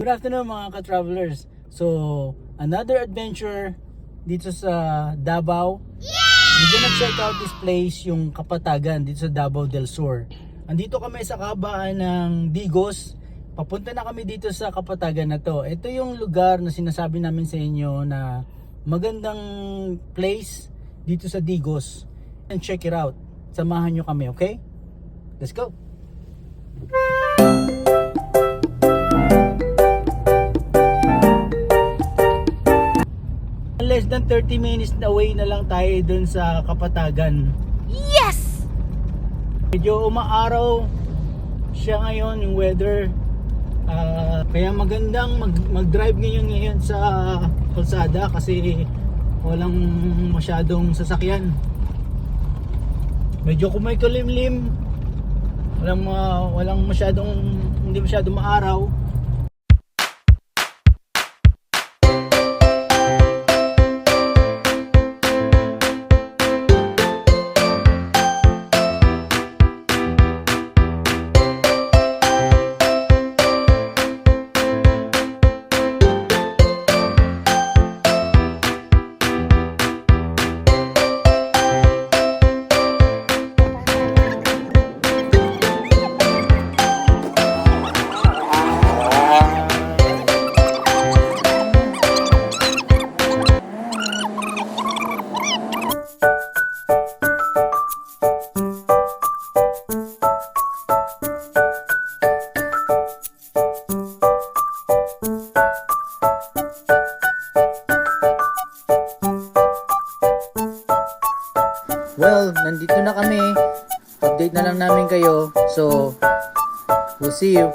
Good afternoon mga ka-travelers. So, another adventure dito sa Davao. We're gonna check out this place, yung Kapatagan dito sa Davao del Sur. Andito kami sa kabaan ng Digos. Papunta na kami dito sa Kapatagan na to. Ito yung lugar na sinasabi namin sa inyo na magandang place dito sa Digos. And check it out. Samahan nyo kami, okay? Let's go! Less than 30 minutes away na lang tayo dun sa Kapatagan. Yes! Medyo umaaraw siya ngayon, yung weather. Kaya magandang mag-drive ngayon sa kalsada kasi walang masyadong sasakyan. Medyo kung may kulimlim, walang masyadong, hindi masyadong maaraw. Well, nandito na kami. Update na lang namin kayo. So, we'll see you.